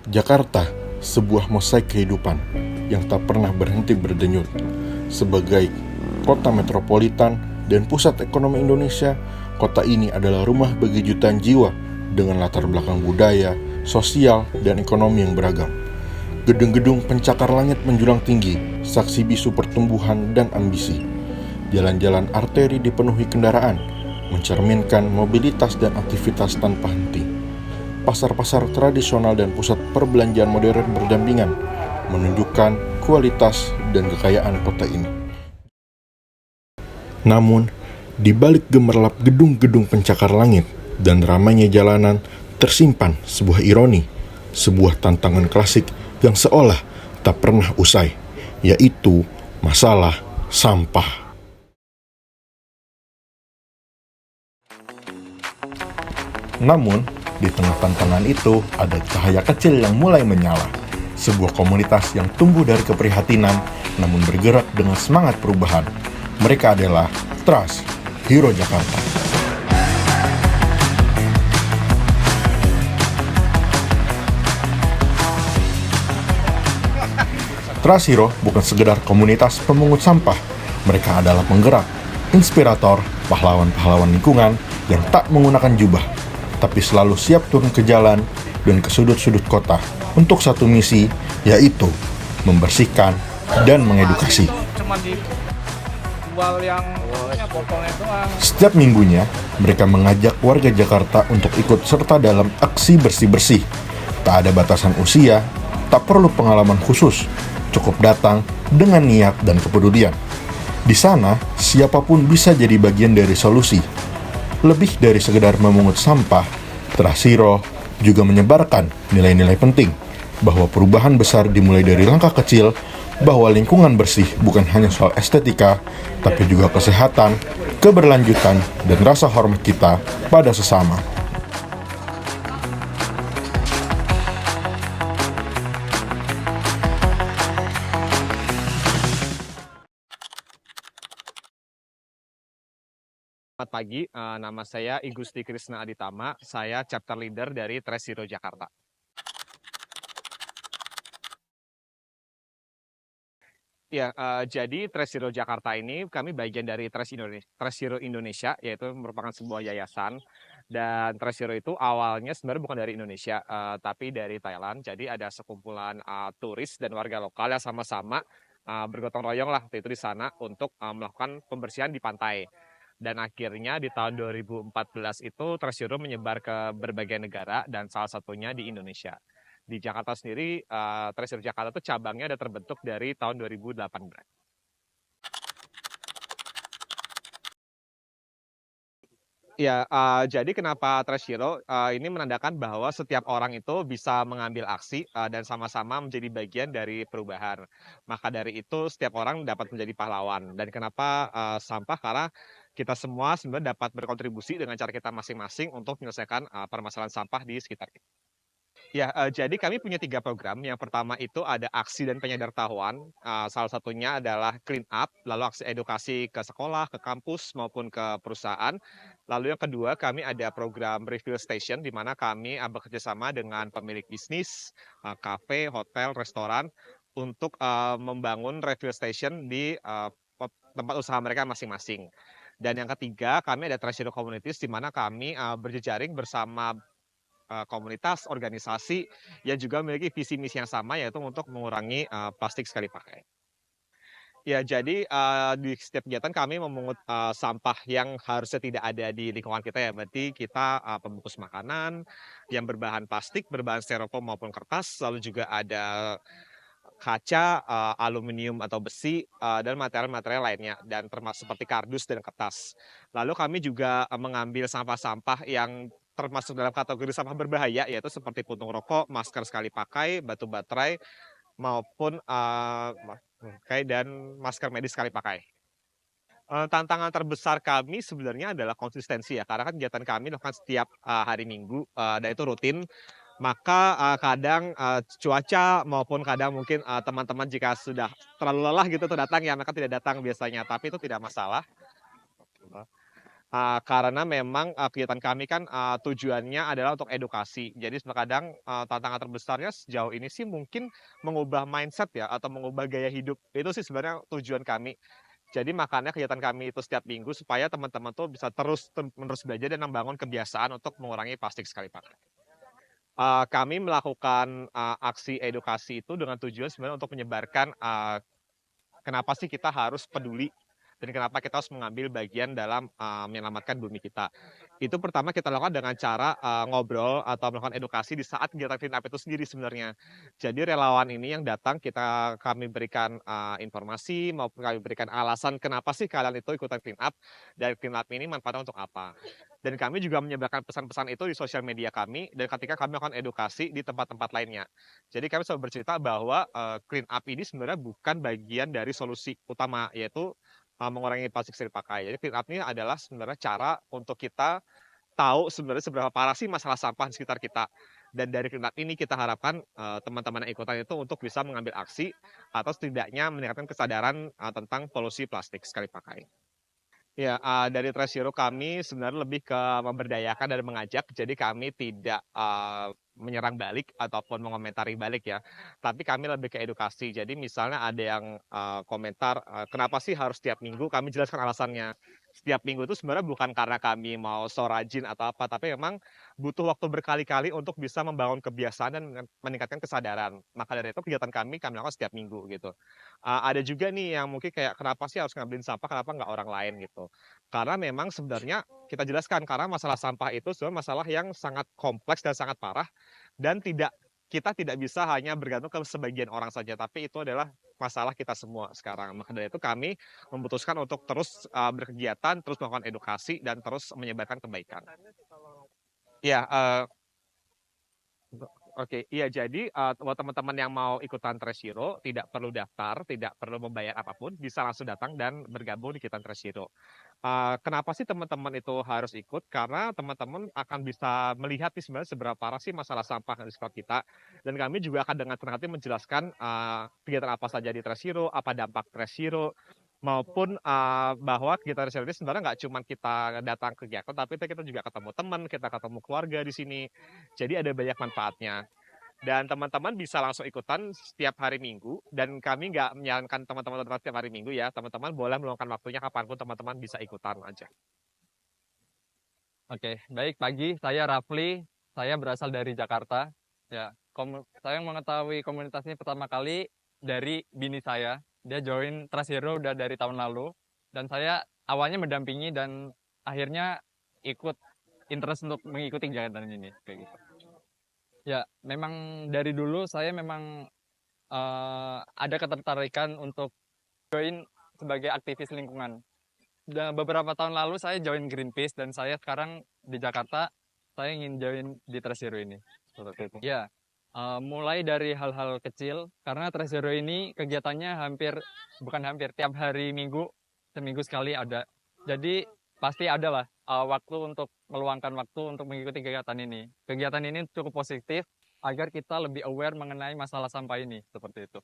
Jakarta, sebuah mosaik kehidupan yang tak pernah berhenti berdenyut. Sebagai kota metropolitan dan pusat ekonomi Indonesia, kota ini adalah rumah bagi jutaan jiwa dengan latar belakang budaya, sosial, dan ekonomi yang beragam. Gedung-gedung pencakar langit menjulang tinggi, saksi bisu pertumbuhan dan ambisi. Jalan-jalan arteri dipenuhi kendaraan, mencerminkan mobilitas dan aktivitas tanpa henti. Pasar-pasar tradisional dan pusat perbelanjaan modern berdampingan, menunjukkan kualitas dan kekayaan kota ini. Namun, di balik gemerlap gedung-gedung pencakar langit dan ramainya jalanan, tersimpan sebuah ironi, sebuah tantangan klasik yang seolah tak pernah usai, yaitu masalah sampah. Namun, di tengah tantangan itu ada cahaya kecil yang mulai menyala. Sebuah komunitas yang tumbuh dari keprihatinan namun bergerak dengan semangat perubahan. Mereka adalah Trust Hero Jakarta. Trust Hero bukan sekedar komunitas pemungut sampah. Mereka adalah penggerak, inspirator, pahlawan-pahlawan lingkungan yang tak menggunakan jubah, tapi selalu siap turun ke jalan dan ke sudut-sudut kota untuk satu misi, yaitu membersihkan dan mengedukasi. Setiap minggunya, mereka mengajak warga Jakarta untuk ikut serta dalam aksi bersih-bersih. Tak ada batasan usia, tak perlu pengalaman khusus, cukup datang dengan niat dan kepedulian. Di sana, siapapun bisa jadi bagian dari solusi. Lebih dari sekedar memungut sampah, Trust Hero juga menyebarkan nilai-nilai penting bahwa perubahan besar dimulai dari langkah kecil, bahwa lingkungan bersih bukan hanya soal estetika, tapi juga kesehatan, keberlanjutan, dan rasa hormat kita pada sesama. Selamat pagi, nama saya Igusti Krisna Aditama, saya chapter leader dari Trust Hero Jakarta. Ya, jadi Trust Hero Jakarta ini kami bagian dari Trust Hero Indonesia, yaitu merupakan sebuah yayasan. Dan Trust Hero itu awalnya sebenarnya bukan dari Indonesia, tapi dari Thailand. Jadi ada sekumpulan turis dan warga lokal yang sama-sama bergotong royong lah waktu itu di sana untuk melakukan pembersihan di pantai. Dan akhirnya di tahun 2014 itu Trust Hero menyebar ke berbagai negara dan salah satunya di Indonesia. Di Jakarta sendiri, Trust Hero Jakarta itu cabangnya ada terbentuk dari tahun 2018. Ya, jadi kenapa Trust Hero ini menandakan bahwa setiap orang itu bisa mengambil aksi dan sama-sama menjadi bagian dari perubahan. Maka dari itu setiap orang dapat menjadi pahlawan. Dan kenapa sampah? Karena kita semua sebenarnya dapat berkontribusi dengan cara kita masing-masing untuk menyelesaikan permasalahan sampah di sekitar kita. Ya, jadi kami punya 3 program. Yang pertama itu ada aksi dan penyadartahuan, salah satunya adalah clean up, lalu aksi edukasi ke sekolah, ke kampus, maupun ke perusahaan. Lalu yang kedua, kami ada program refill station, di mana kami bekerja sama dengan pemilik bisnis, kafe, hotel, restoran, untuk membangun refill station di tempat usaha mereka masing-masing. Dan yang ketiga, kami ada Trust Hero Communities, di mana kami berjejaring bersama komunitas, organisasi yang juga memiliki visi misi yang sama, yaitu untuk mengurangi plastik sekali pakai. Ya, jadi di setiap kegiatan kami memungut sampah yang harusnya tidak ada di lingkungan kita ya. Berarti kita pembungkus makanan yang berbahan plastik, berbahan styrofoam maupun kertas, lalu juga ada kaca, aluminium atau besi, dan material-material lainnya, dan termasuk seperti kardus dan kertas. Lalu kami juga mengambil sampah-sampah yang termasuk dalam kategori sampah berbahaya, yaitu seperti puntung rokok, masker sekali pakai, batu baterai, maupun dan masker medis sekali pakai. Tantangan terbesar kami sebenarnya adalah konsistensi ya, karena kan kegiatan kami dilakukan setiap hari Minggu, dan itu rutin. Maka kadang cuaca maupun kadang mungkin teman-teman jika sudah terlalu lelah gitu tuh datang ya, mereka tidak datang biasanya, tapi itu tidak masalah. Karena memang, kegiatan kami kan, tujuannya adalah untuk edukasi. Jadi terkadang, tantangan terbesarnya sejauh ini sih mungkin mengubah mindset ya, atau mengubah gaya hidup. Itu sih sebenarnya tujuan kami. Jadi makanya kegiatan kami itu setiap minggu supaya teman-teman tuh bisa terus-menerus belajar dan membangun kebiasaan untuk mengurangi plastik sekali pakai. Kami melakukan, aksi edukasi itu dengan tujuan sebenarnya untuk menyebarkan, kenapa sih kita harus peduli dan kenapa kita harus mengambil bagian dalam, menyelamatkan bumi kita. Itu pertama kita lakukan dengan cara, ngobrol atau melakukan edukasi di saat kegiatan clean up itu sendiri sebenarnya. Jadi relawan ini yang datang kami berikan, informasi maupun kami berikan alasan kenapa sih kalian itu ikutan clean up, dan clean up ini manfaatnya untuk apa. Dan kami juga menyebarkan pesan-pesan itu di sosial media kami dan ketika kami melakukan edukasi di tempat-tempat lainnya. Jadi kami selalu bercerita bahwa, clean up ini sebenarnya bukan bagian dari solusi utama, yaitu, mengurangi plastik sekali pakai. Jadi clean up ini adalah sebenarnya cara untuk kita tahu sebenarnya seberapa parah sih masalah sampah di sekitar kita. Dan dari clean up ini kita harapkan, teman-teman yang ikutan itu untuk bisa mengambil aksi atau setidaknya meningkatkan kesadaran, tentang polusi plastik sekali pakai. Ya, dari Trash Hero kami sebenarnya lebih ke memberdayakan dan mengajak, jadi kami tidak, menyerang balik ataupun mengomentari balik ya, tapi kami lebih ke edukasi. Jadi misalnya ada yang, komentar, "Kenapa sih harus tiap minggu?" Kami jelaskan alasannya. Setiap minggu itu sebenarnya bukan karena kami mau so rajin atau apa, tapi memang butuh waktu berkali-kali untuk bisa membangun kebiasaan dan meningkatkan kesadaran. Maka dari itu kegiatan kami lakukan setiap minggu gitu. Ada juga nih yang mungkin kayak, "Kenapa sih harus ngambilin sampah, kenapa nggak orang lain?" Gitu. Karena memang sebenarnya kita jelaskan, karena masalah sampah itu sebenarnya masalah yang sangat kompleks dan sangat parah dan kita tidak bisa hanya bergantung ke sebagian orang saja, tapi itu adalah masalah kita semua sekarang. Maka dari itu kami memutuskan untuk terus, berkegiatan, terus melakukan edukasi, dan terus menyebarkan kebaikan. Iya, oke, iya jadi, buat teman-teman yang mau ikutan Trash Hero tidak perlu daftar, tidak perlu membayar apapun, bisa langsung datang dan bergabung di kegiatan Trash Hero. Kenapa sih teman-teman itu harus ikut? Karena teman-teman akan bisa melihat nih sebenarnya seberapa parah sih masalah sampah di sekitar kita, dan kami juga akan dengan senang hati menjelaskan, kegiatan apa saja di Trash Hero, apa dampak Trash Hero, maupun, bahwa kegiatan Trash Hero ini sebenarnya nggak cuma kita datang ke kegiatan, tapi kita juga ketemu teman, kita ketemu keluarga di sini. Jadi ada banyak manfaatnya. Dan teman-teman bisa langsung ikutan setiap hari Minggu, dan kami nggak menyarankan teman-teman datang setiap hari Minggu ya, teman-teman boleh meluangkan waktunya kapanpun teman-teman bisa ikutan aja. Oke, baik pagi. Saya Rafli. Saya berasal dari Jakarta. Ya, saya mengetahui komunitas ini pertama kali dari bini saya. Dia join Trust Hero udah dari tahun lalu. Dan saya awalnya mendampingi dan akhirnya ikut interest untuk mengikuti kegiatan ini. Kayak gitu. Ya, memang dari dulu saya memang ada ketertarikan untuk join sebagai aktivis lingkungan. Dan beberapa tahun lalu saya join Greenpeace dan saya sekarang di Jakarta, saya ingin join di Trust Zero ini. Seperti itu. Ya, mulai dari hal-hal kecil, karena Trust Zero ini kegiatannya bukan hampir, tiap hari Minggu, seminggu sekali ada. Jadi pasti ada lah waktu untuk meluangkan waktu untuk mengikuti kegiatan ini. Kegiatan ini cukup positif agar kita lebih aware mengenai masalah sampah ini, seperti itu.